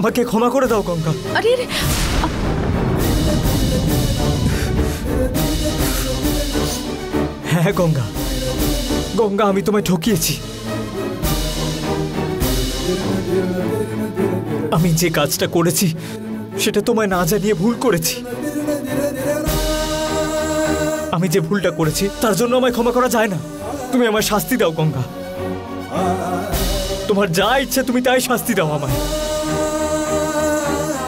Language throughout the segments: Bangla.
আমাকে ক্ষমা করে দাও গঙ্গা। আরে হ্যাঁ গঙ্গা, গঙ্গা আমি তোমায় ঠকিয়েছি। আমি যে কাজটা করেছি সেটা তোমায় না জানিয়ে ভুল করেছি। আমি যে ভুলটা করেছি তার জন্য আমায় ক্ষমা করা যায় না। তুমি আমায় শাস্তি দাও গঙ্গা, তোমার যা ইচ্ছে তুমি তাই শাস্তি দাও আমায়।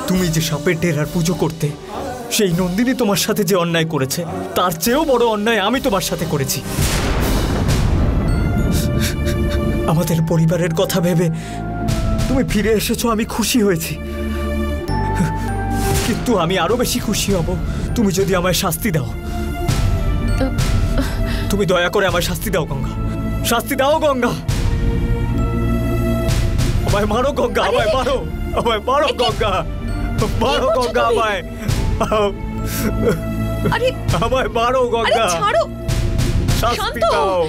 তুমি যে সাপের ডেরার পুজো করতে, সেই নন্দিনী তোমার সাথে যে অন্যায় করেছে তার চেয়েও বড় অন্যায় আমি তোমার সাথে করেছি। আমাদের পরিবারের কথা ভেবে তুমি ফিরে এসেছো, আমি খুশি হয়েছি। কিন্তু আমি আরো বেশি খুশি হব তুমি যদি আমায় শাস্তি দাও। তুমি দয়া করে আমায় শাস্তি দাও গঙ্গা, শাস্তি দাও গঙ্গা। আমায় মারো গঙ্গা, আমায় মারো, আমায় মারো গঙ্গা, মারো গঙ্গা, আমায় আমায় মারো গঙ্গা, শাস্তি দাও।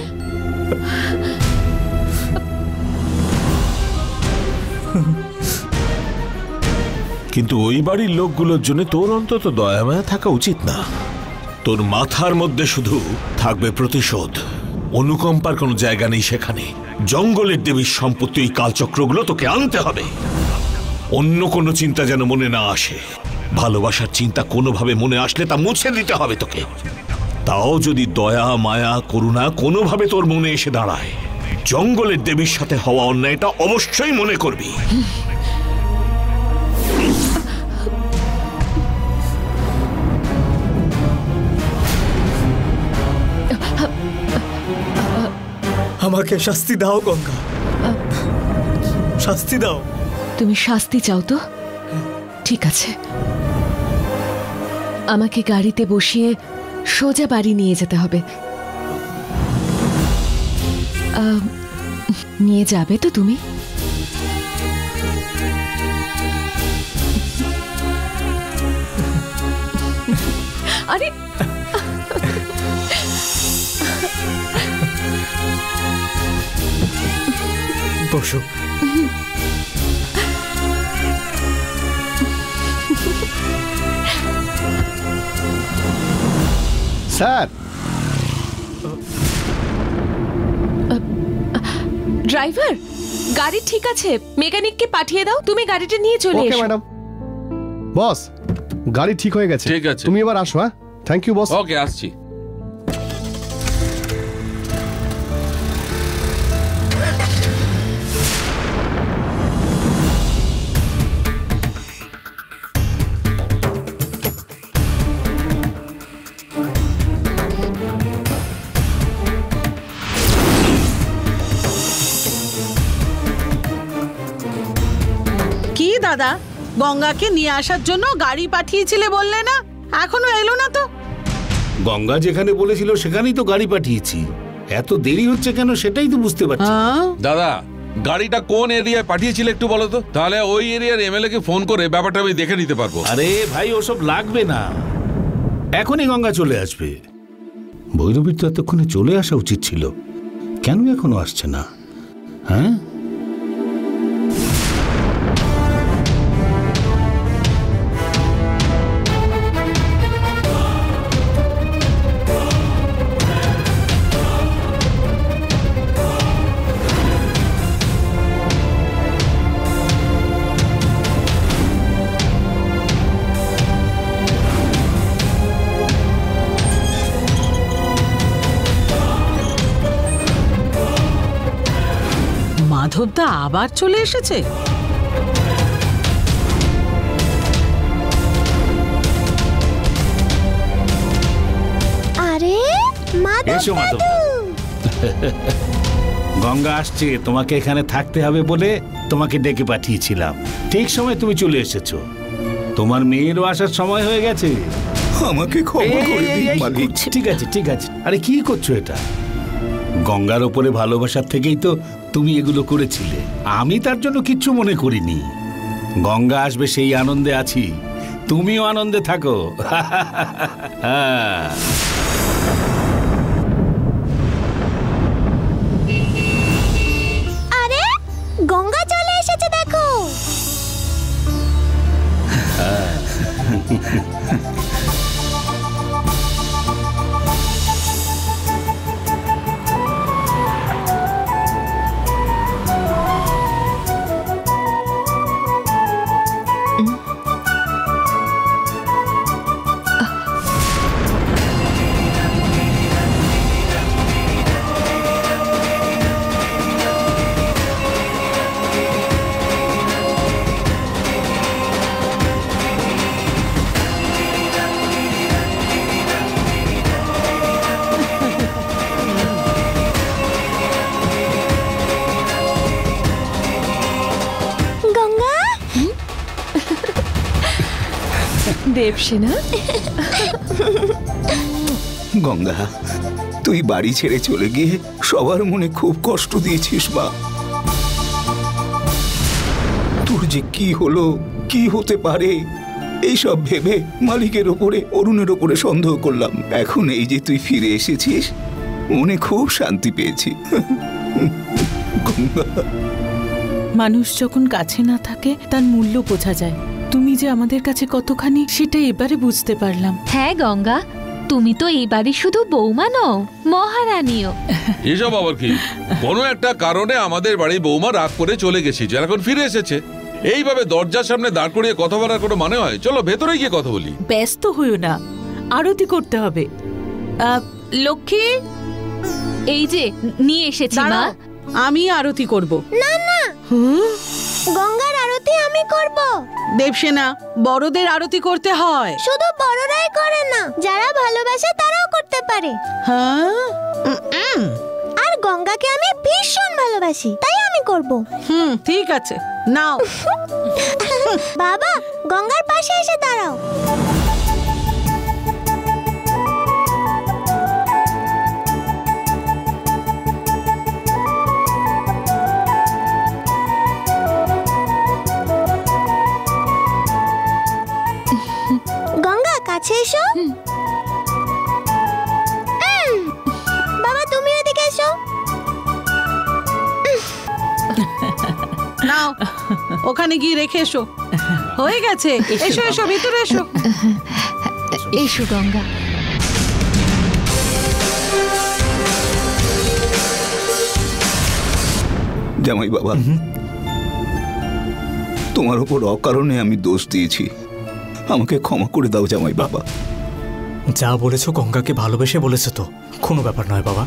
কিন্তু ওই বাড়ির লোকগুলোর জন্য তোর অন্তত দয়া মায়া থাকা উচিত না। তোর মাথার মধ্যে শুধু থাকবে প্রতিশোধ, অনুকম্পার কোনো জায়গা নেই সেখানে। জঙ্গলের দেবীর সম্পত্তি এই কালচক্রগুলো তোকে আনতে হবে। অন্য কোনো চিন্তা যেন মনে না আসে। ভালোবাসার চিন্তা কোনোভাবে মনে আসলে তা মুছে দিতে হবে তোকে। তাও যদি দয়া মায়া করুণা কোনোভাবে তোর মনে এসে দাঁড়ায়, জঙ্গলের দেবীর সাথে হওয়া অন্যায়টা অবশ্যই মনে করবি। আমাকে শাস্তি দাও গঙ্গা, শাস্তি দাও। তুমি শাস্তি চাও তো ঠিক আছে, আমাকে গাড়িতে বসিয়ে সোজা বাড়ি নিয়ে যেতে হবে। নিয়ে যাবে তো তুমি? আরে বসো। স্যার, ড্রাইভার গাড়ি ঠিক আছে, মেকানিককে পাঠিয়ে দাও, তুমি গাড়িটা নিয়ে চলে এসো। Okay madam. বস, গাড়ি ঠিক হয়ে গেছে। ঠিক আছে, তুমি এবার আসো। হ্যাঁ, থ্যাংক ইউ বস। ওকে, আসছি। কি দাদা, গঙ্গাকে নিয়ে আসার জন্য গাড়ি পাঠিয়েছিলে বললে না, এখনো এলো না তো? গঙ্গা যেখানে বলেছিল সেখানেই তো গাড়ি পাঠিয়েছি। এত দেরি হচ্ছে কেন সেটাই তো বুঝতে পারছি। দাদা, গাড়িটা কোন এরিয়ায় পাঠিয়েছিলে একটু বলো তো, তাহলে ওই এরিয়ার এমএলএ কে ফোন করে ব্যাপারটা আমি দেখে নিতে পারবো। আরে ভাই, ওসব লাগবে না, এখনই গঙ্গা চলে আসবে। ভৈরবীর তো এতক্ষণে চলে আসা উচিত ছিল, কেন এখনো আসছে না? হ্যাঁ, মাধবদা আবার চলে এসেছে। আরে এসো মাধব। গঙ্গা আসছে, তোমাকে এখানে থাকতে হবে বলে তোমাকে ডেকে পাঠিয়েছিলাম। ঠিক সময় তুমি চলে এসেছো। তোমার মেয়েরও আসার সময় হয়ে গেছে। আমাকে ক্ষমা করে দিন মালিক। ঠিক আছে, ঠিক আছে। আরে কি করছো এটা? গঙ্গার ওপরে ভালোবাসার থেকেই তো তুমি এগুলো করেছিলে। আমি তার জন্য কিচ্ছু মনে করিনি। গঙ্গা আসবে সেই আনন্দে আছি, তুমিও আনন্দে থাকো। আরে গঙ্গা চলে এসেছে দেখো। দেবসেনা, গঙ্গা, তুই বাড়ি ছেড়ে চলে গিয়ে সবার মনে খুব কষ্ট দিয়েছিস মা। তোর যে কি হলো, কি হতে পারে, এইসব ভেবে মালিকের ওপরে, অরুণের ওপরে সন্দেহ করলাম। এখন এই যে তুই ফিরে এসেছিস, মনে খুব শান্তি পেয়েছি। গঙ্গা, মানুষ যখন কাছে না থাকে তার মূল্য বোঝা যায়। তুমি যে আমাদের কাছে কতখানি সেটা এবারে বুঝতে পারলাম। হ্যাঁ গঙ্গা, তুমি তো এই বাড়ির শুধু বৌমা নও, মহারানীও। এসব আবার কি? কোনো একটা কারণে আমাদের বাড়ি বৌমা রাগ করে চলে গেছে, যারা এখন ফিরে এসেছে। এইভাবে দরজার সামনে দাঁড় করিয়ে কথা বলার কোনো মানে হয়? চলো ভেতরে গিয়ে কথা বলি। ব্যস্ত হইও না, আরতি করতে হবে। লক্ষ্মী, এই যে নিয়ে এসেছি মা। দাঁড়াও, আমি আরতি করব। না না, গঙ্গার আরতি আমি করব। দেবসেনা, বড়দের আরতি করতে হয়। শুধু বড়রাই করে না, যারা ভালোবাসে তারাও করতে পারে। হ্যাঁ, আর গঙ্গাকে আমি ভীষণ ভালোবাসি, তাই আমি করব। ঠিক আছে, নাও। বাবা, গঙ্গার পাশে এসে দাঁড়াও। গঙ্গা, কাছে এসো। বাবা, তুমি এদিকে এসো। নাও, ওখানে গিয়ে রেখে এসো। হয়ে গেছে, এসো এসো, ভিতরে এসো। এসো গঙ্গা। জামাই বাবা, তোমার উপর অকারণে আমি দোষ দিয়েছি, আমাকে ক্ষমা করে দাও জামাই বাবা। যা বলেছো গঙ্গাকে ভালোবেসে বলেছো তো, কোনো ব্যাপার নয় বাবা।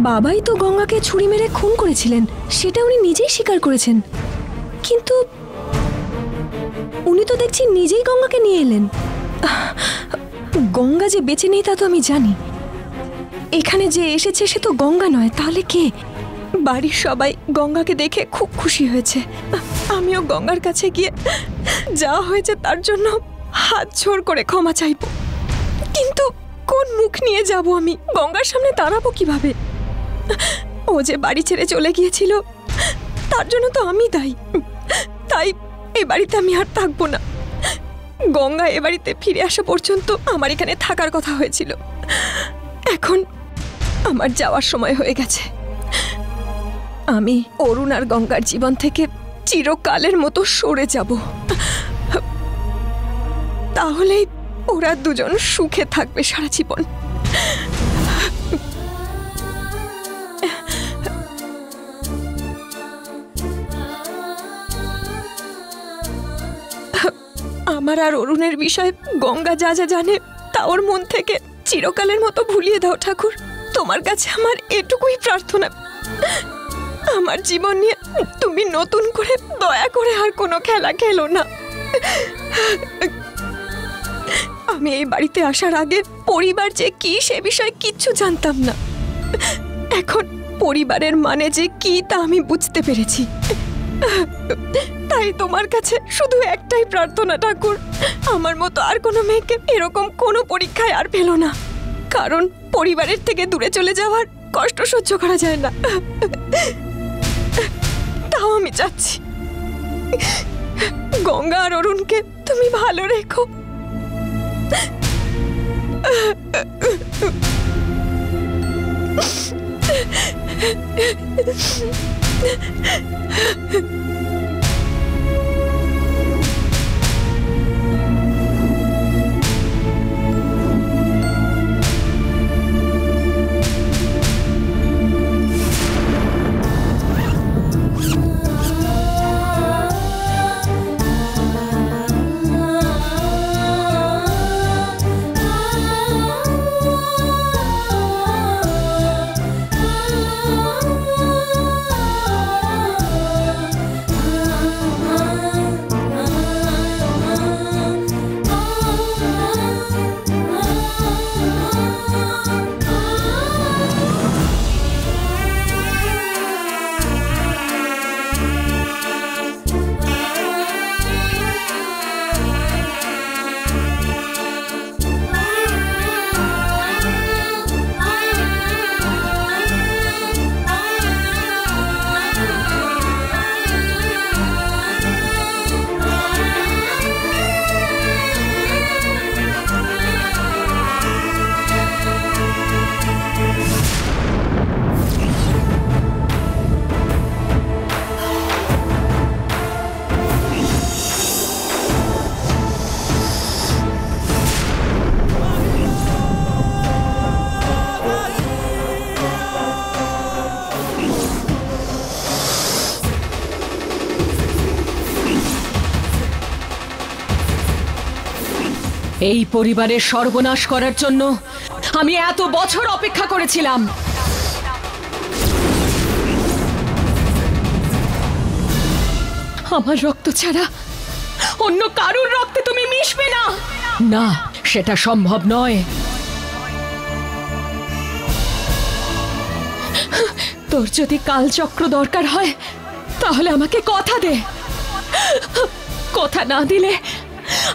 বাবাই তো গঙ্গাকে ছুরি মেরে খুন করেছিলেন, সেটা উনি নিজেই স্বীকার করেছেন। কিন্তু উনি তো দেখছি নিজেই গঙ্গাকে নিয়ে এলেন। গঙ্গা যে বেঁচে নেই তা তো আমি জানি। এখানে যে এসেছে সে তো গঙ্গা নয়, তাহলে কে? বাড়ির সবাই গঙ্গাকে দেখে খুব খুশি হয়েছে। আমিও গঙ্গার কাছে গিয়ে যা হয়েছে তার জন্য হাত জোড় করে ক্ষমা চাইব। কিন্তু কোন মুখ নিয়ে যাব আমি? গঙ্গার সামনে দাঁড়াবো কিভাবে? ও যে বাড়ি ছেড়ে চলে গিয়েছিল তার জন্য তো আমি দায়ী। তাই এই বাড়িতে আমি আর থাকবো না। গঙ্গা এ বাড়িতে ফিরে আসা পর্যন্ত আমার এখানে থাকার কথা হয়েছিল। এখন আমার যাওয়ার সময় হয়ে গেছে। আমি অরুণ আর গঙ্গার জীবন থেকে চিরকালের মতো সরে যাব। তাহলেই ওরা দুজন সুখে থাকবে সারা জীবন। আমার আর অরুণের বিষয়ে গঙ্গা যা যা জানে তা ওর মন থেকে চিরকালের মতো ভুলিয়ে দাও ঠাকুর। তোমার কাছে আমার এটুকুই প্রার্থনা, আমার জীবন নিয়ে তুমি নতুন করে দয়া করে আর কোনো খেলা খেলো না। আমি এই বাড়িতে আসার আগে পরিবার যে কি সে বিষয়ে কিচ্ছু জানতাম না। এখন পরিবারের মানে যে কি তা আমি বুঝতে পেরেছি। তাই তোমার কাছে শুধু একটাই প্রার্থনা ঠাকুর, আমার মতো আর কোনো মেয়েকে এরকম কোনো পরীক্ষায় আর ফেলো না, কারণ পরিবারের থেকে দূরে চলে যাওয়ার কষ্ট সহ্য করা যায় না। তাও আমি চাচ্ছি গঙ্গা আর অরুণকে তুমি ভালো রেখো। এই পরিবারের সর্বনাশ করার জন্য আমি এত বছর অপেক্ষা করেছিলাম। আমার রক্ত ছাড়া অন্য কারুর রক্তে তুমি মিশবে না। না, সেটা সম্ভব নয়। তোর যদি কালচক্র দরকার হয় তাহলে আমাকে কথা দে। কথা না দিলে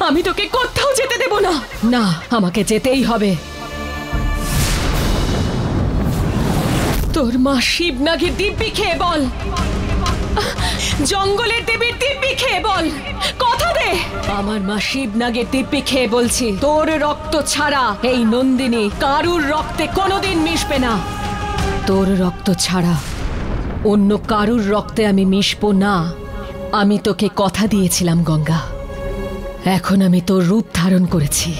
আমি তোকে কোথাও যেতে দেব না। না, আমাকে যেতেই হবে। তোর মা শিবনাগের দিব্যি খেয়ে বল, জঙ্গলের দেবীর দিব্যি খেয়ে বল, কথা দে। আমার মা শিবনাগের দিব্যি খেয়ে বলছি, তোর রক্ত ছাড়া এই নন্দিনী কারুর রক্তে কোনোদিন মিশবে না। তোর রক্ত ছাড়া অন্য কারুর রক্তে আমি মিশবো না। আমি তোকে কথা দিয়েছিলাম গঙ্গা, এখন আমি তোর রূপ ধারণ করেছি।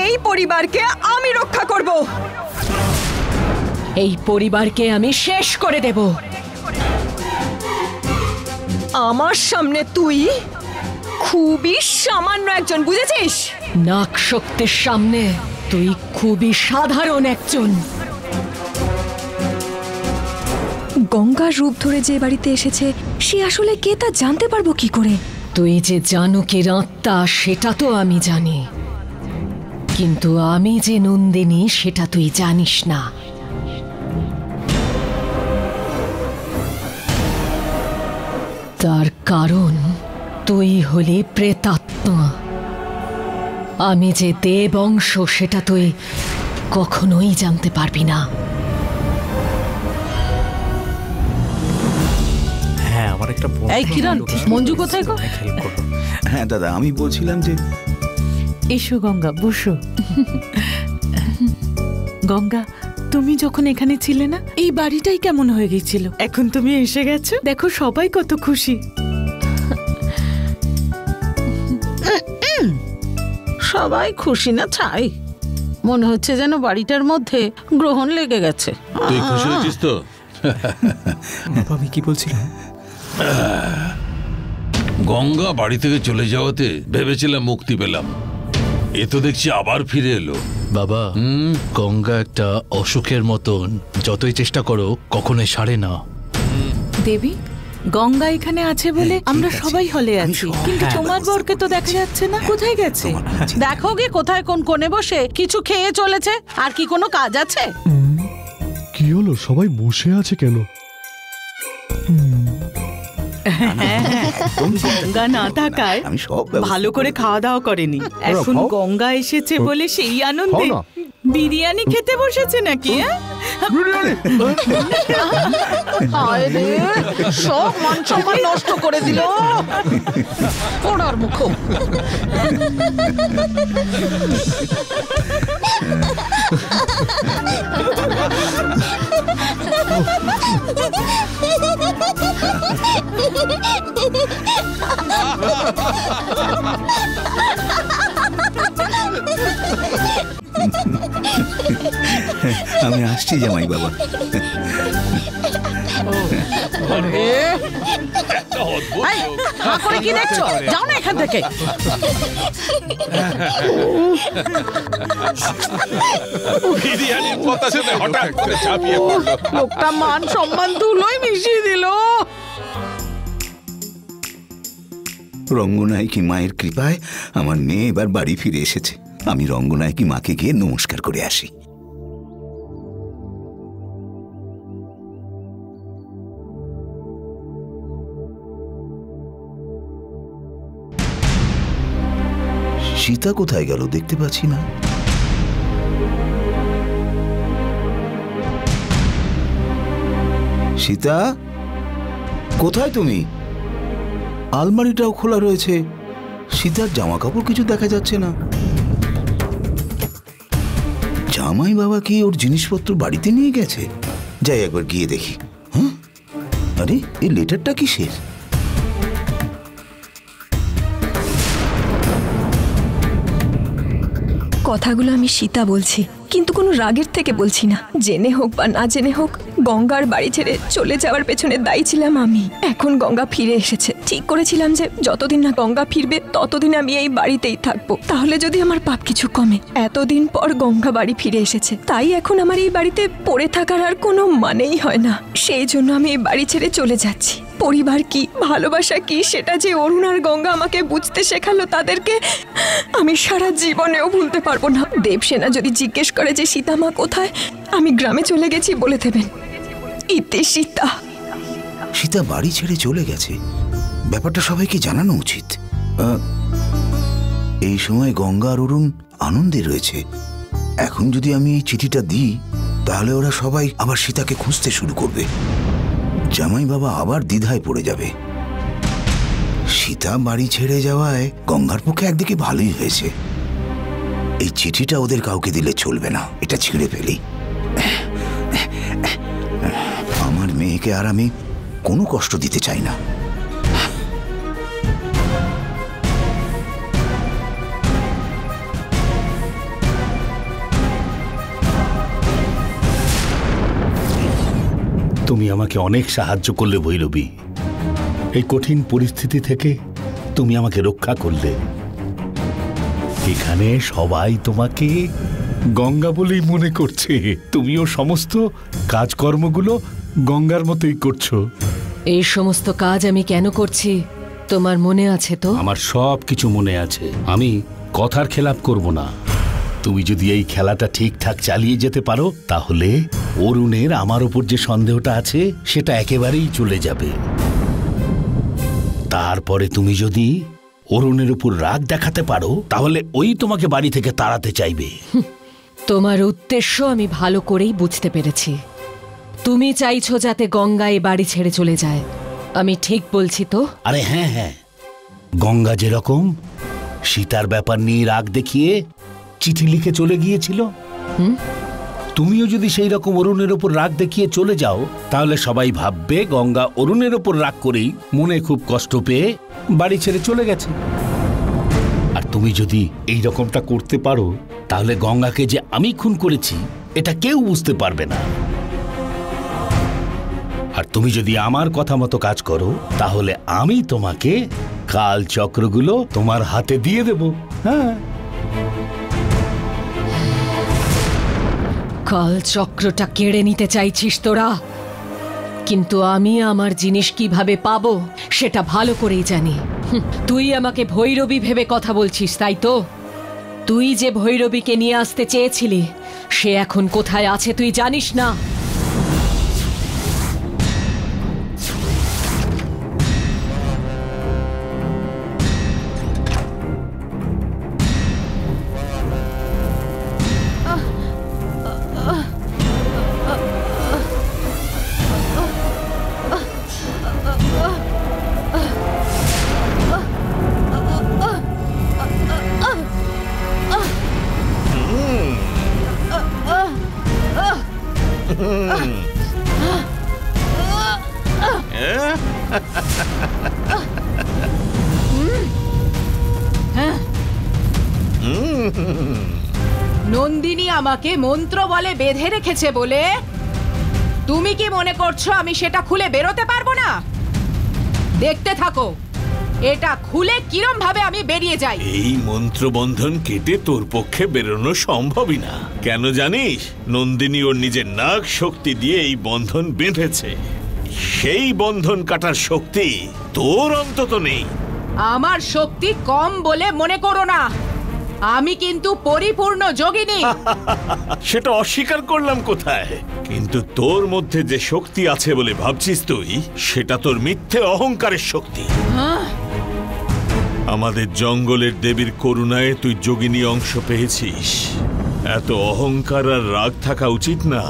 এই পরিবারকে আমি রক্ষা করব, এই পরিবারকে আমি শেষ করে দেব। আমার সামনে তুই খুবই সামান্য একজন, বুঝেছিস? নাক শক্তির সামনে তুই খুবই সাধারণ একজন। গঙ্গার রূপ ধরে যে বাড়িতে এসেছে সে আসলে কে তা জানতে পারবো কি করে? তুই যে জানুকের আত্মা সেটা তো আমি জানি, কিন্তু আমি যে নন্দিনী সেটা তুই জানিস না। তার কারণ তুই হলি প্রেতাত্মা। আমি যে দেব অংশ সেটা তুই কখনোই জানতে পারবি না। হ্যাঁ, আমার একটা এই কিরণ, মঞ্জু কোথায় গো? হ্যাঁ দাদা, আমি বলছিলাম যে এসো গঙ্গা, বসো। গঙ্গা, তুমি যখন এখানে ছিলে না, এই বাড়িটাই কেমন হয়ে গেছিল। এখন তুমি এসে গেছো, দেখো সবাই কত খুশি। সবাই খুশি না ছাই, মনে হচ্ছে যেন বাড়িটার মধ্যে গ্রহণ লেগে গেছে। তুই খুশি হয়েছিস তো? আমি কি বলছিলাম, গঙ্গা বাড়ি থেকে চলে যাওয়াতে ভেবেছিলাম মুক্তি পেলাম, এ তো দেখছি আবার ফিরে এলো। বাবা, গঙ্গা একটা অসুখের মতন, যতই চেষ্টা করো কখনোই সারে না। দেবী, গঙ্গা এখানে আছে বলে আমরা সবাই হলে আছি, কিন্তু তোমার বরকে তো দেখা যাচ্ছে না। কোথায় গেছে? দেখো গে কোথায় কোন কোণে বসে কিছু খেয়ে চলেছে। আর কি কোনো কাজ আছে? কি হলো, সবাই বসে আছে কেন? গঙ্গা না থাকায় ভালো করে খাওয়া দাওয়া করেনি, এখন গঙ্গা এসেছে বলে সেই আনন্দে বিরিয়ানি খেতে বসেছে নাকি? সব মান সম্মান নষ্ট করে দিল পড়ার মুখ। আমি আসছি জামাই বাবা। কি দেখছো? যাও না এখান থেকে। লোকটা মান সম্মান ধুলোয় মিশিয়ে দিল। রঙ্গনায়কী মায়ের কৃপায় আমার মেয়ে এবার বাড়ি ফিরে এসেছে। আমি রঙ্গনায়কী মাকে গিয়ে নমস্কার করে আসি। সীতা কোথায় গেল দেখতে পাচ্ছি না। সীতা, কোথায় তুমি? আলমারিটাও খোলা রয়েছে, সীতার জামা কাপড় কিছু দেখা যাচ্ছে না। জামাই বাবা কি ওর জিনিসপত্র বাড়িতে নিয়ে গেছে? যাই একবার গিয়ে দেখি। হ্যাঁ, আরে এই লেটারটা কিসের? কথাগুলো আমি সীতা বলছি, কিন্তু কোনো রাগের থেকে বলছি না। জেনে হোক বা না জেনে হোক, গঙ্গার বাড়ি ছেড়ে চলে যাওয়ার পেছনে দায়ী ছিলাম আমি। এখন গঙ্গা ফিরে এসেছে, ঠিক করেছিলাম যে যতদিন না গঙ্গা ফিরবে ততদিন আমি এই বাড়িতেই থাকবো। তাহলে যদি আমার পাপ কিছু কমে। এতদিন পর গঙ্গা বাড়ি ফিরে এসেছে, তাই এখন আমার এই বাড়িতে পড়ে থাকার আর কোনো মানেই হয় না। সেই জন্য আমি এই বাড়ি ছেড়ে চলে যাচ্ছি। পরিবার কি, ভালোবাসা কি, সেটা যে অরুণ আর গঙ্গা আমাকে বুঝতে শেখালো, তাদেরকে আমি সারা জীবনেও ভুলতে পারবো না। দেবসেনা যদি জিজ্ঞেস করে যে সীতা মা কোথায়, আমি গ্রামে চলে গেছি বলে দেবেন। ইতে সীতা। সীতা বাড়ি ছেড়ে চলে গেছে, ব্যাপারটা সবাইকে জানানো উচিত। এই সময় গঙ্গা আর অরুণ আনন্দে রয়েছে। এখন যদি আমি এই চিঠিটা দিই, তাহলে ওরা সবাই আবার সীতাকে খুঁজতে শুরু করবে। জামাই বাবা আবার দ্বিধায় পড়ে যাবে। সীতা বাড়ি ছেড়ে যাওয়ায় গঙ্গার পক্ষে একদিকে ভালোই হয়েছে। এই চিঠিটা ওদের কাউকে দিলে চলবে না, এটা ছিঁড়ে ফেলি। আমার মেয়েকে আর আমি কোনো কষ্ট দিতে চাই না। তুমি আমাকে অনেক সাহায্য করলে ভৈরবী। এই কঠিন পরিস্থিতি থেকে তুমি আমাকে রক্ষা করলে। এখানে সবাই তোমাকে গঙ্গা বলেই মনে করছে। তুমিও সমস্ত কাজকর্মগুলো গঙ্গার মতোই করছো। এই সমস্ত কাজ আমি কেন করছি তোমার মনে আছে তো? আমার সব কিছু মনে আছে। আমি কথার খেলাপ করব না। তুমি যদি এই খেলাটা ঠিকঠাক চালিয়ে যেতে পারো, তাহলে অরুণের আমার উপর যে সন্দেহটা আছে সেটা একেবারেই চলে যাবে। তারপরে তুমি যদি অরুণের উপর রাগ দেখাতে পারো, তাহলে ওই তোমাকে বাড়ি থেকে তাড়াতে চাইবে। তোমার উদ্দেশ্য আমি ভালো করেই বুঝতে পেরেছি। তুমি চাইছো যাতে গঙ্গা এই বাড়ি ছেড়ে চলে যায়। আমি ঠিক বলছি তো? আরে হ্যাঁ হ্যাঁ, গঙ্গা যেরকম সীতার ব্যাপার নিয়ে রাগ দেখিয়ে চিঠি লিখে চলে গিয়েছিল, তুমিও যদি সেই রকম অরুণের ওপর রাগ দেখিয়ে চলে যাও, তাহলে সবাই ভাববে গঙ্গা অরুণের ওপর রাগ করেই মনে খুব কষ্ট পেয়ে বাড়ি ছেড়ে চলে গেছে। আর তুমি যদি এই রকমটা করতে পারো, তাহলে গঙ্গাকে যে আমি খুন করেছি এটা কেউ বুঝতে পারবে না। আর তুমি যদি আমার কথা মতো কাজ করো, তাহলে আমি তোমাকে কাল চক্রগুলো তোমার হাতে দিয়ে দেব। হ্যাঁ, কাল চক্রটা কেড়ে নিতে চাইছিস তোরা, কিন্তু আমি আমার জিনিস কিভাবে পাবো সেটা ভালো করেই জানি। তুই আমাকে ভৈরবী ভেবে কথা বলছিস, তাই তো? তুই যে ভৈরবীকে নিয়ে আসতে চেয়েছিলি সে এখন কোথায় আছে তুই জানিস না? নন্দিনী আমাকে মন্ত্র বলে বেঁধে রেখেছে বলে তুমি কি মনে করছো আমি সেটা খুলে বেরোতে পারবো না? দেখতে থাকো এটা খুলে কিরম ভাবে আমি বেরিয়ে যাই। এই মন্ত্রবন্ধন কেটে তোর পক্ষে বেরোনো সম্ভবই না। কেন জানিস? নন্দিনী ওর নিজের নাগ শক্তি দিয়ে এই বন্ধন বেঁধেছে। সেই বন্ধন কাটার শক্তি তোর অন্তত নেই। আমার শক্তি কম বলে মনে করো না, আমি কিন্তু পরিপূর্ণ যোগিনী। সেটা অস্বীকার করলাম কোথায়, কিন্তু তোর মধ্যে যে শক্তি আছে বলে ভাবছিস তুই, সেটা তোর মিথ্যে অহংকারের শক্তি। আমাদের জঙ্গলের দেবীর করুণায় তুই যোগিনী অংশ পেয়েছিস। এত অহংকার আর রাগ থাকা উচিত না।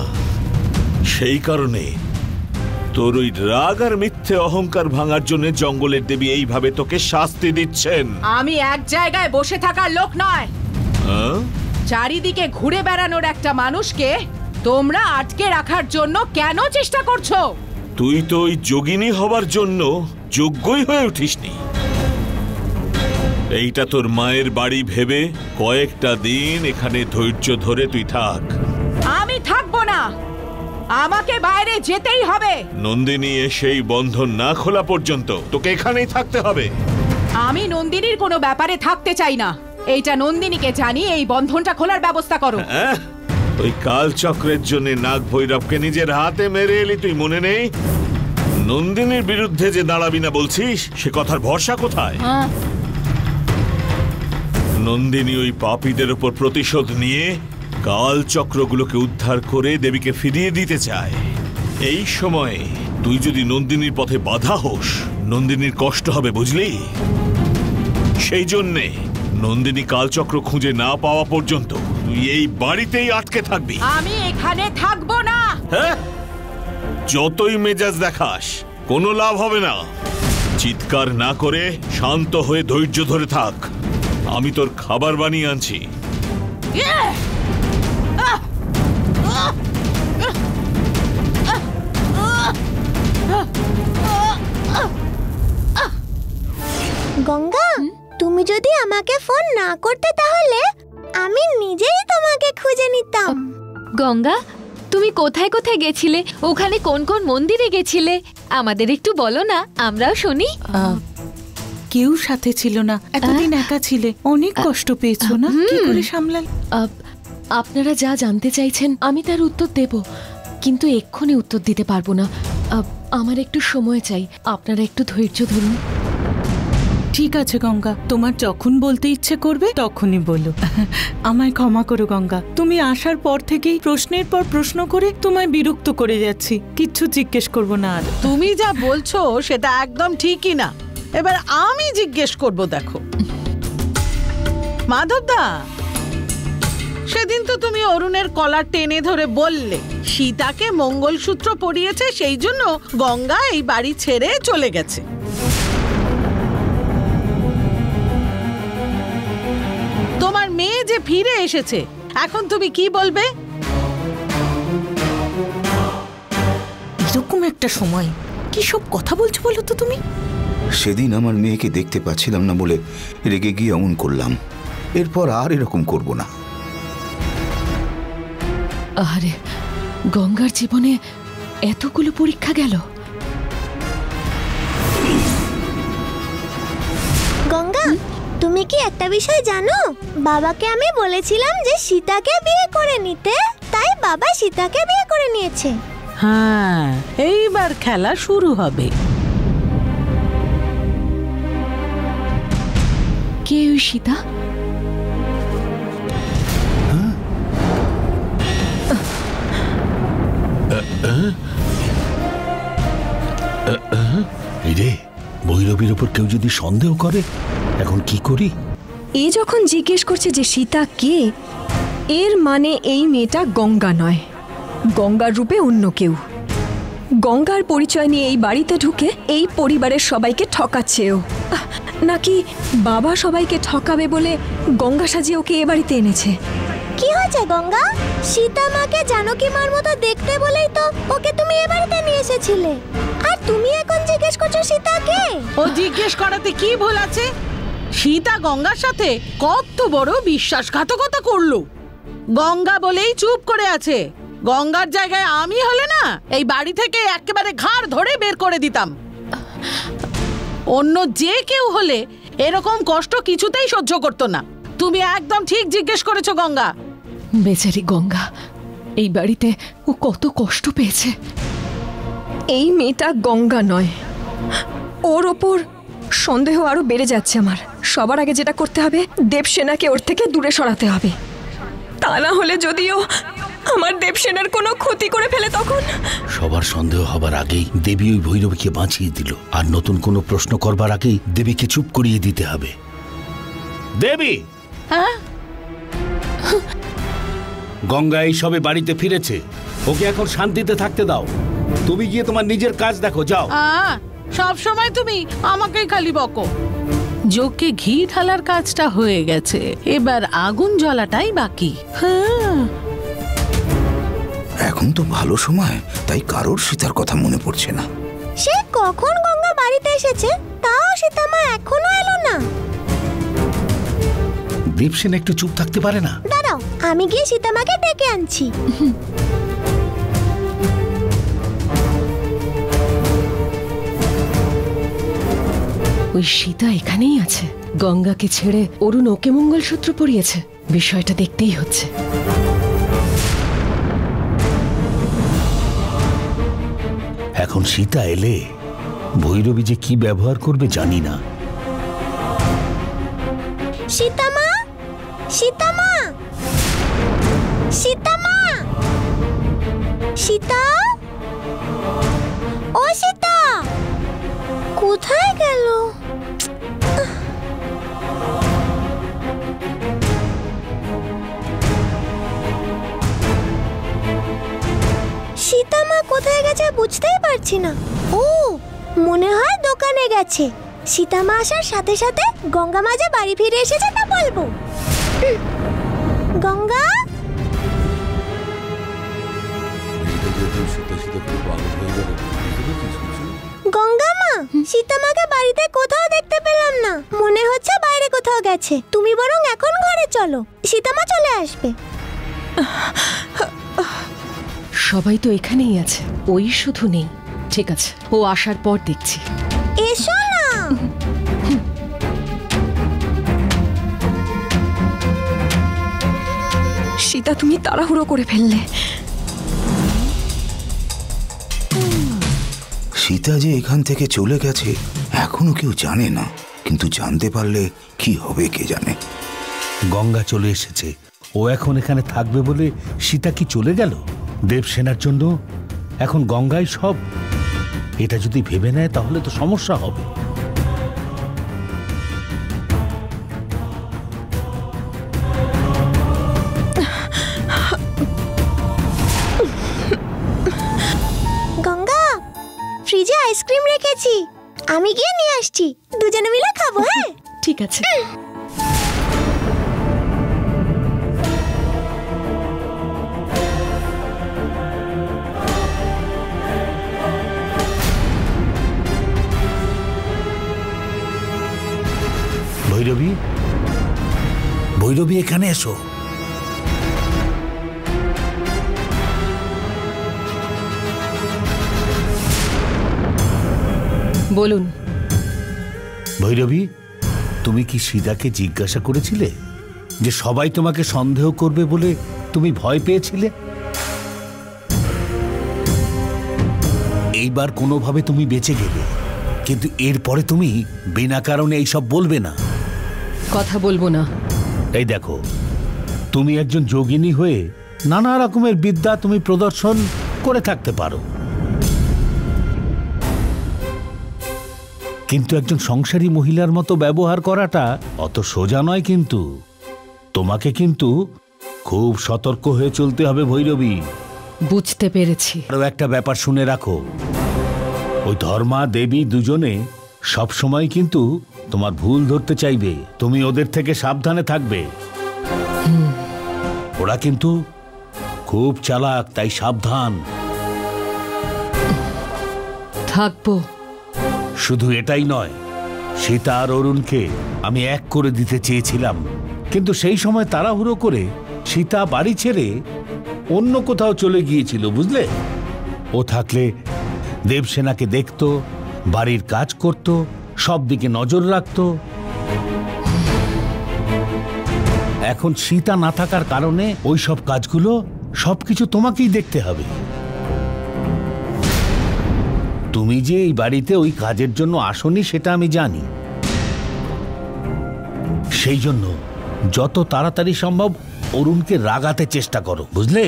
সেই কারণে তোর ওই রাগ আর মিথ্যে অহংকার ভাঙার জন্য জঙ্গলের দেবী এইভাবে তোকে শাস্তি দিচ্ছেন। আমি এক জায়গায় বসে থাকার লোক নয়। চারিদিকে ঘুরে বেড়ানোর একটা মানুষকে তোমরা আটকে রাখার জন্য কেন চেষ্টা করছো? তুই তো ওই যোগিনী হবার জন্য যোগ্যই হয়ে উঠিসনি। এইটা তোর মায়ের বাড়ি ভেবে কয়েকটা দিন এখানে ধৈর্য ধরে তুই থাক। আমি থাকবো না, আমাকে বাইরে যেতেই হবে। নন্দিনী সেই বন্ধন না খোলা পর্যন্ত তোকে এখানেই থাকতে হবে। আমি নন্দিনীর কোনো ব্যাপারে থাকতে চাই না। এইটা নন্দিনীকে জানি এই বন্ধনটা খোলার ব্যবস্থা করো। ওই কাল চক্রের জন্য নাগ ভৈরবকে নিজের হাতে মেরে এলি, তুই মনে নেই? নন্দিনীর বিরুদ্ধে যে দাঁড়াবি না বলছিস, সে কথার ভরসা কোথায়? নন্দিনী ওই পাপীদের উপর প্রতিশোধ নিয়ে কাল চক্রগুলোকে উদ্ধার করে দেবীকে ফিরিয়ে দিতে চায়। এই সময়ে তুই যদি নন্দিনীর পথে বাধা হোস, নন্দিনীর কষ্ট হবে, বুঝলি? সেই জন্যে নন্দিনী কালচক্র খুঁজে না পাওয়া পর্যন্ত তুই এই বাড়িতেই আটকে থাকবি। আমি এখানে থাকবো না। হ্যাঁ, যতই মেজাজ দেখাস কোনো লাভ হবে না। চিৎকার না করে শান্ত হয়ে ধৈর্য ধরে থাক। আমি তোর খাবার বানিয়ে আনছি। গঙ্গা, তুমি যদি আমাকে ফোন না করতে তাহলে আমি নিজেই তোমাকে খুঁজে নিতাম। গঙ্গা, তুমি কোথায় কোথায় গেছিলে? ওখানে কোন কোন মন্দিরে গেছিলে? আমাদের একটু বলো না, আমরাও শুনি। কেউ সাথে ছিল না, এতদিন একা ছিলে, অনেক কষ্ট পেয়েছো না? কি করে সামলাল? আপনারা যা জানতে চাইছেন আমি তার উত্তর দেব, কিন্তু এক্ষুনি উত্তর দিতে পারবো না। আমার একটু সময় চাই, আপনারা একটু ধৈর্য ধরুন। ঠিক আছে গঙ্গা, তোমার যখন বলতে ইচ্ছে করবে তখনই বলো। আমায় ক্ষমা করো গঙ্গা, তুমি আসার পর থেকেই প্রশ্নের পর প্রশ্ন করে তোমায় বিরক্ত করে যাচ্ছি। কিচ্ছু জিজ্ঞেস করবো না আর। তুমি যা বলছো সেটা একদম ঠিকই না। এবার আমি জিজ্ঞেস করব। দেখো মাধবদা, সেদিন তো তুমি অরুণের কলার টেনে ধরে বললে সীতাকে মঙ্গলসূত্র পরিয়েছে, সেই জন্য গঙ্গা এই বাড়ি ছেড়ে চলে গেছে। তোমার মেয়ে যে ফিরে এসেছে, এখন তুমি কি বলবে? এরকম একটা সময় কি সব কথা বলছো বলো তো তুমি? সেদিন আমার মেয়েকে দেখতে পাচ্ছিলাম না বলে রেগে গিয়ে অমন করলাম। এরপর আর এরকম করব না। আরে, গঙ্গার জীবনে এতগুলো পরীক্ষা গেল। গঙ্গা, তুমি কি একটা বিষয় জানো? বাবাকে আমি বলেছিলাম যে সীতাকে বিয়ে করে নিতে, তাই বাবা সীতাকে বিয়ে করে নিয়েছে। হ্যাঁ, এইবার খেলা শুরু হবে। কে ওই সীতা? রে, ভৈরবীর উপর কেউ যদি সন্দেহ করে, এখন কি করি? এ যখন জিজ্ঞেস করছে যে সীতা কে, এর মানে এই মেয়েটা গঙ্গা নয়, গঙ্গার রূপে অন্য কেউ। গঙ্গার পরিচয় নিয়ে এই বাড়িতে ঢুকে এই পরিবারের সবাইকে ঠকাচ্ছেও, নাকি বাবা সবাইকে ঠকাবে বলে গঙ্গা সাজিয়ে ওকে এ বাড়িতে এনেছে? কি হয়েছে গঙ্গা? সীতা মাকে জানকী মার মতো দেখতে বলেই তো ওকে তুমি এ বাড়িতে নিয়ে এসেছিলে, আর তুমি এখন জিজ্ঞেস করছো সীতা কে? ও জিজ্ঞেস করাতে কি ভুল আছে? সীতা গঙ্গার সাথে কত বড় বিশ্বাসঘাতকতা করলো, গঙ্গা বলেই চুপ করে আছে। গঙ্গার জায়গায় আমি হলে না, এই বাড়ি থেকে একেবারে ঘাড় ধরে বের করে দিতাম। অন্য যে কেউ হলে এরকম কষ্ট কিছুতেই সহ্য করতো না। তুমি একদম ঠিক জিজ্ঞেস করেছো গঙ্গা। বেচারি গঙ্গা, এই বাড়িতে ও কত কষ্ট পেয়েছে। এই মেয়েটা গঙ্গা নয়, ওর ওপর সন্দেহ আরো বেড়ে যাচ্ছে আমার। সবার আগে যেটা করতে হবে, দেবসেনাকে ওর থেকে দূরে সরাতে হবে। তা না হলে যদিও আমার দেবসেনার কোনো ক্ষতি করে ফেলে, তখন সবার সন্দেহ হবার আগেই দেবী ওই ভৈরবীকে বাঁচিয়ে দিল, আর নতুন কোনো প্রশ্ন করবার আগেই দেবীকে চুপ করিয়ে দিতে হবে। দেবী, হ্যাঁ, গঙ্গা এই সবে বাড়িতে ফিরেছে, ওকে এখন শান্তিতে থাকতে দাও। তুমি গিয়ে তোমার নিজের কাজ দেখো, যাও। সব সময় তুমি আমাকেই খালি বকো। যোগকে ঘি ঢালার কাজটা হয়ে গেছে, এবার আগুন জ্বলাটাই বাকি। হ্যাঁ, এখন তো ভালো সময়, তাই কারোর সীতার কথা মনে পড়ছে না। সে কখন গঙ্গা বাড়িতে এসেছে, তাও সীতা মা এখনো এলো না। দেবসেন একটু চুপ থাকতে পারে না? দাঁড়াও, আমি গিয়ে সীতা মাকে ডেকে আনছি। ওই সীতা এখানেই আছে। গঙ্গাকে ছেড়ে অরুণ ওকে মঙ্গলসূত্র পরিয়েছে। বিষয়টা দেখতেই হচ্ছে। এখন সীতা এলে ভৈরবী যে কি ব্যবহার করবে জানি না। সীতা মা, সীতা মা, সীতা মা, সীতা, ও সীতা, কোথায় গেল? সীতা মা কোথায় গেছে বুঝতেই পারছি না। ও, মনে হয় দোকানে গেছে। সীতা মা আসার সাথে সাথে গঙ্গা মা যে বাড়ি ফিরে এসেছে তা বলবো। গঙ্গা, গঙ্গা মা, সীতা মাকে বাড়িতে কোথাও দেখতে পেলাম না। মনে হচ্ছে বাইরে কোথাও গেছে। তুমি বরং এখন ঘরে চলো, সীতা মা চলে আসবে। সবাই তো এখানেই আছে, ওই শুধু নেই। ঠিক আছে, ও আসার পর দেখছি। এসো না। সীতা, তুমি তাড়াহুড়ো করে ফেললে। সীতা যে এখান থেকে চলে গেছে এখনো কেউ জানে না, কিন্তু জানতে পারলে কি হবে কে জানে। গঙ্গা চলে এসেছে, ও এখন এখানে থাকবে বলে সীতা কি চলে গেল? দেবসেনার জন্য এখন গঙ্গাই সব। এটা যদি ভেবে নেয় তাহলে তো সমস্যা হবে। গঙ্গা, ফ্রিজে আইসক্রিম রেখেছি, আমি গিয়ে নিয়ে আসছি। দুজনে মিলে খাবো। হ্যাঁ, ঠিক আছে। ভৈরবী, ভৈরবী এখানে এসো। বলুন। ভৈরবী, তুমি কি সীতাকে জিজ্ঞাসা করেছিলে যে সবাই তোমাকে সন্দেহ করবে বলে তুমি ভয় পেয়েছিলে? এইবার কোনোভাবে তুমি বেঁচে গেলে, কিন্তু এরপরে তুমি বিনা কারণে এইসব বলবে না। কথা বলবো না। এই দেখো, তুমি একজন যোগিনী হয়ে নানা রকমের বিদ্যা তুমি প্রদর্শন করে থাকতে পারো, কিন্তু একজন সংসারী মহিলার মতো ব্যবহার করাটা অত সোজা নয়। কিন্তু তোমাকে কিন্তু খুব সতর্ক হয়ে চলতে হবে ভৈরবী। বুঝতে পেরেছি। আরো একটা ব্যাপার শুনে রাখো, ওই ধর্মা দেবী দুজনে সবসময় কিন্তু তোমার ভুল ধরতে চাইবে। তুমি ওদের থেকে সাবধানে থাকবে। ওরা কিন্তু খুব চালাক, তাই সাবধান থাকবো। শুধু এটাই নয়, সীতা আর অরুণকে আমি এক করে দিতে চেয়েছিলাম, কিন্তু সেই সময় তাড়াহুড়ো করে সীতা বাড়ি ছেড়ে অন্য কোথাও চলে গিয়েছিল, বুঝলে? ও থাকলে দেবসেনাকে দেখতো, বাড়ির কাজ করত, সব দিকে নজর রাখত। এখন সীতা না থাকার কারণে ওই সব কাজগুলো সবকিছু তোমাকেই দেখতে হবে। তুমি যে এই বাড়িতে ওই কাজের জন্য আসনি সেটা আমি জানি। সেই জন্য যত তাড়াতাড়ি সম্ভব অরুণকে রাগাতে চেষ্টা করো, বুঝলে?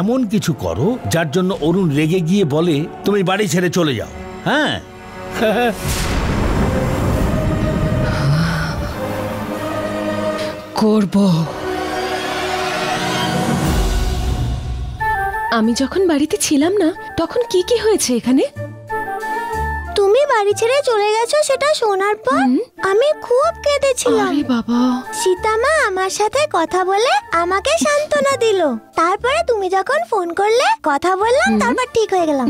এমন কিছু করো যার জন্য অরুণ রেগে গিয়ে বলে তুমি বাড়ি ছেড়ে চলে যাও। হ্যাঁ, করব। আমি যখন বাড়িতে ছিলাম না তখন কি কি হয়েছে এখানে? তুমি বাড়ি ছেড়ে চলে গেছো সেটা শোনার পর আমি খুব কেঁদেছিলাম। আরে বাবা। সীতা মা আমার সাথে কথা বলে আমাকে সান্ত্বনা দিল। তারপরে তুমি যখন ফোন করলে কথা বললাম, তারপর ঠিক হয়ে গেলাম।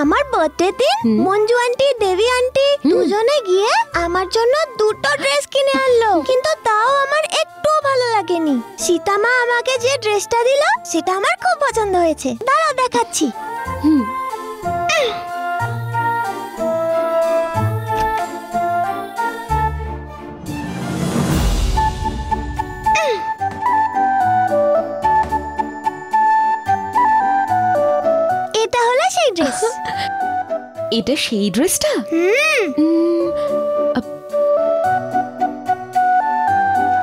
আমার বার্থডে দিন মঞ্জু আন্টি, দেবী আন্টি দুজনে গিয়ে আমার জন্য দুটো ড্রেস কিনে আনলো, কিন্তু তাও আমার একটু ভালো লাগেনি। সীতা মা আমাকে যে ড্রেসটা দিল সেটা আমার খুব পছন্দ হয়েছে। দাঁড়াও দেখাচ্ছি। এটা হলো সেই ড্রেস। এটা সেই ড্রেসটা?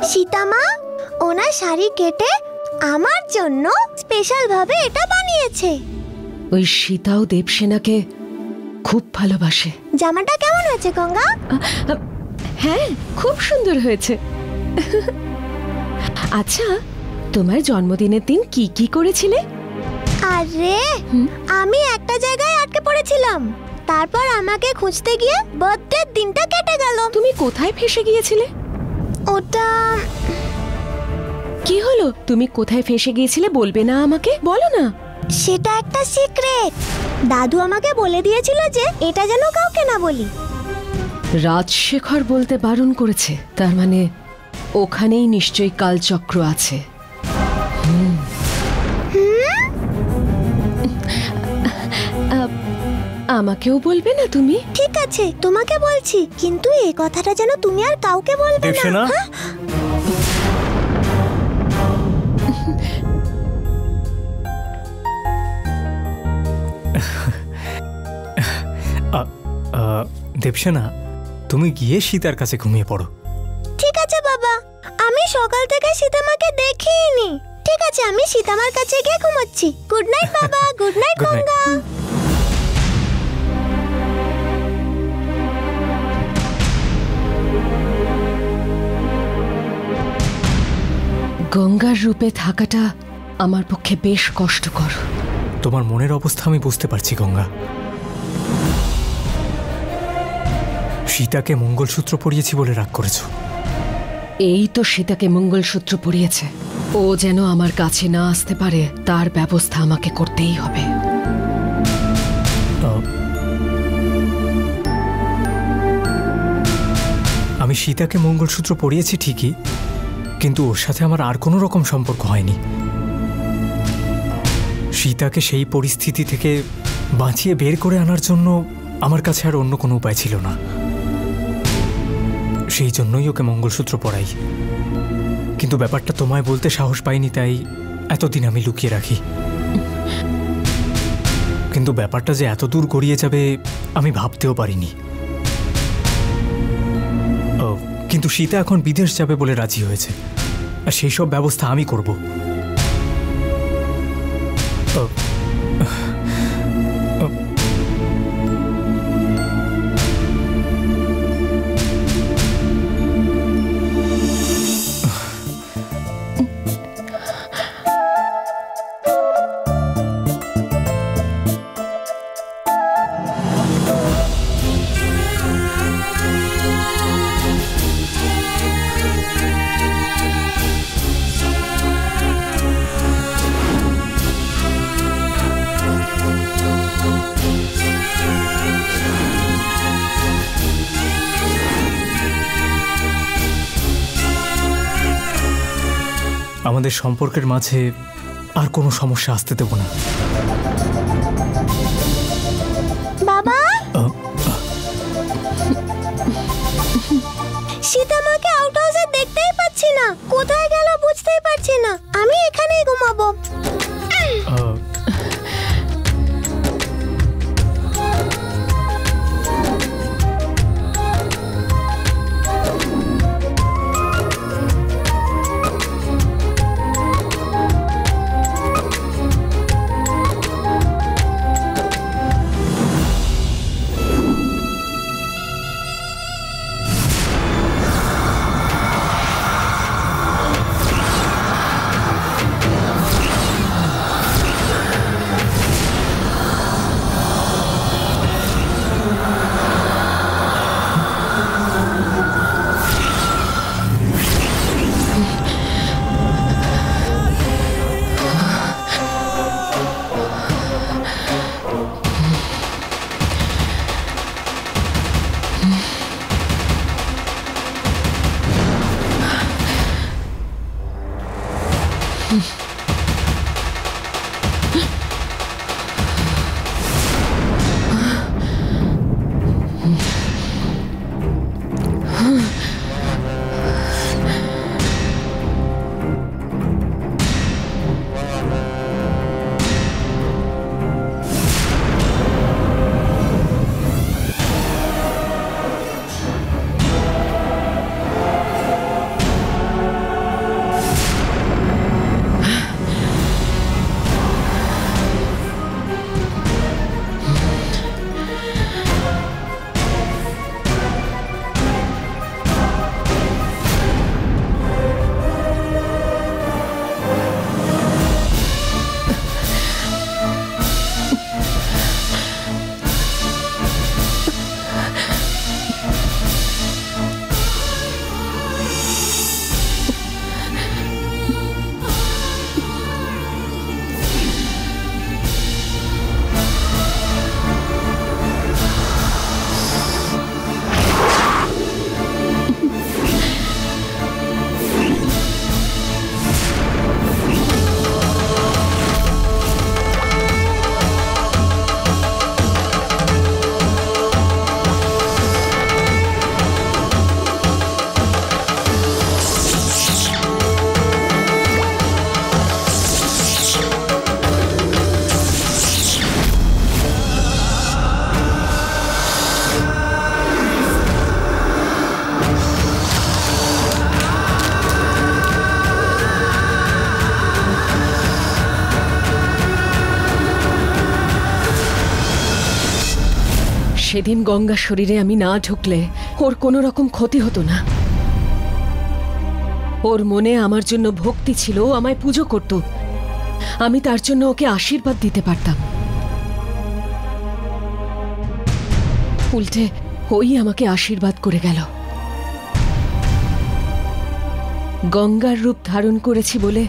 সীতা মা ওনার শাড়ি কেটে আমার জন্য স্পেশাল ভাবে এটা বানিয়েছে। ওই সীতাও দেবসেনাকে খুব ভালোবাসে। জামাটা কেমন হয়েছে গঙ্গা? হ্যাঁ, খুব সুন্দর হয়েছে। আচ্ছা, তোমার জন্মদিনের দিন কি কি করেছিলে? আরে আমি একটা জায়গায় আটকে পড়েছিলাম, তারপর আমাকে খুঁজতে গিয়ে বার্থডের দিনটা কেটে গেল। তুমি কোথায় ফেসে গিয়েছিলে? ওটা কি হলো? তুমি কোথায় ফেসে গিয়েছিলে বলবে না আমাকে? বলো না। সেটা একটা সিক্রেট। দাদু আমাকে বলে দিয়েছিল যে এটা যেন কাউকে না বলি। রাজশেখর বলতে বারণ করেছে, তার মানে ওখানেই নিশ্চয়ই কালচক্র আছে। আমাকেও বলবে না তুমি? ঠিক আছে, তোমাকে বলছি, কিন্তু এই কথাটা যেন তুমি আর কাউকে বলবে না। দেবসেনা, তুমি গিয়ে সীতার কাছে ঘুমিয়ে পড়ো। ঠিক আছে বাবা, আমি সকাল থেকে সীতামাকে দেখিনি। ঠিক আছে, আমি সীতামার কাছে গিয়ে ঘুমাচ্ছি। গুড নাইট বাবা। Good night Ganga. গঙ্গার রূপে থাকাটা আমার পক্ষে বেশ কষ্টকর। তোমার মনের অবস্থা আমি বুঝতে পারছি গঙ্গা। সীতাকে মঙ্গলসূত্র পরিয়েছি বলে রাগ করেছো। এই তো সীতাকে মঙ্গলসূত্র পরিয়েছে। ও যেন আমার কাছে না আসতে পারে তার ব্যবস্থা আমাকে করতেই হবে। আমি সীতাকে মঙ্গলসূত্র পরিয়েছি ঠিকই, কিন্তু ওর সাথে আমার আর কোনো রকম সম্পর্ক হয়নি। সীতাকে সেই পরিস্থিতি থেকে বাঁচিয়ে বের করে আনার জন্য আমার কাছে আর অন্য কোনো উপায় ছিল না। সেই জন্যই ওকে মঙ্গলসূত্র পরাই। কিন্তু ব্যাপারটা তোমায় বলতে সাহস পাইনি, তাই এতদিন আমি লুকিয়ে রাখি। কিন্তু ব্যাপারটা যে এত দূর গড়িয়ে যাবে আমি ভাবতেও পারিনি। কিন্তু সীতা এখন বিদেশ যাবে বলে রাজি হয়েছে, আর সেই সব ব্যবস্থা আমি করব। আমাদের সম্পর্কের মাঝে আর কোনো সমস্যা আসতে দেব না। বাবা, সীতামাকে আউট হাউসে দেখতেই পাচ্ছি না, কোথায় গেল বুঝতেই পারছি না। আমি এখানেই ঘুমাবো। সেদিন গঙ্গা শরীরে আমি না ঢুকলে ওর কোনো রকম ক্ষতি হতো না। ওর মনে আমার জন্য ভক্তি ছিল, ও আমায় পুজো করত, আমি তার জন্য ওকে আশীর্বাদ দিতে পারতাম। উল্টে ওই আমাকে আশীর্বাদ করে গেল। গঙ্গার রূপ ধারণ করেছি বলে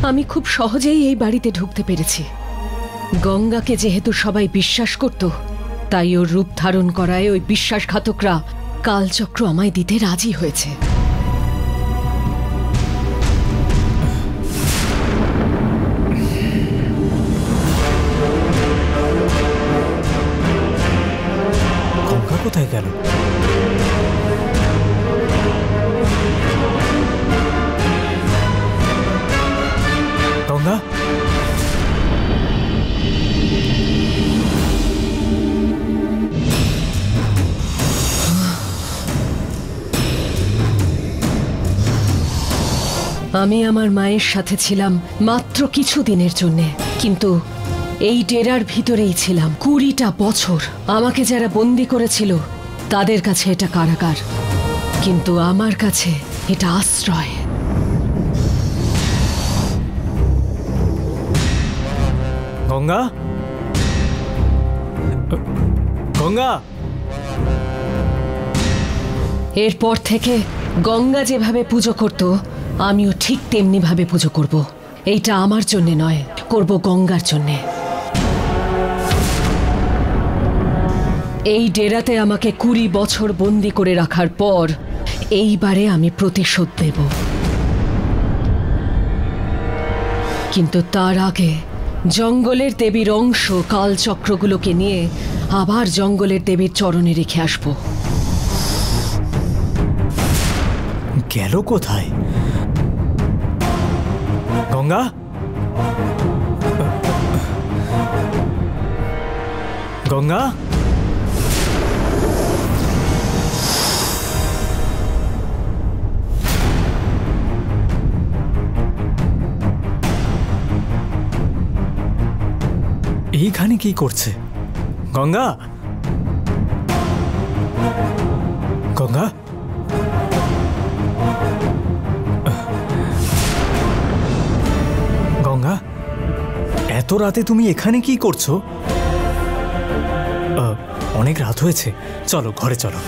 আমি খুব সহজেই এই বাড়িতে ঢুকতে পেরেছি। গঙ্গাকে যেহেতু সবাই বিশ্বাস করত, তাই ওর রূপ ধারণ করায় ওই বিশ্বাসঘাতকরা কালচক্র আমায় দিতে রাজি হয়েছে। গঙ্গা কোথায় গেল? আমি আমার মায়ের সাথে ছিলাম মাত্র কিছু দিনের জন্যে, কিন্তু এই ডেরার ভিতরেই ছিলাম 20টা বছর। আমাকে যারা বন্দি করেছিল তাদের কাছে এটা কারাগার, কিন্তু আমার কাছে এটা আশ্রয়। গঙ্গা, গঙ্গা। এরপর থেকে গঙ্গা যেভাবে পুজো করত আমিও ঠিক তেমনি ভাবে পুজো করব। এইটা আমার জন্য নয়, করব গঙ্গার জন্যে। এই ডেরাতে আমাকে 20 বছর বন্দি করে রাখার পর এইবারে আমি প্রতিশোধ দেব, কিন্তু তার আগে জঙ্গলের দেবীর অংশ কালচক্রগুলোকে নিয়ে আবার জঙ্গলের দেবীর চরণে রেখে আসব। গেল কোথায় গঙ্গা? গঙ্গা, এইখানে কি করছে গঙ্গা? গঙ্গা, গঙ্গা, এত রাতে তুমি এখানে কি করছো? অনেক রাত হয়েছে, চলো ঘরে চলো।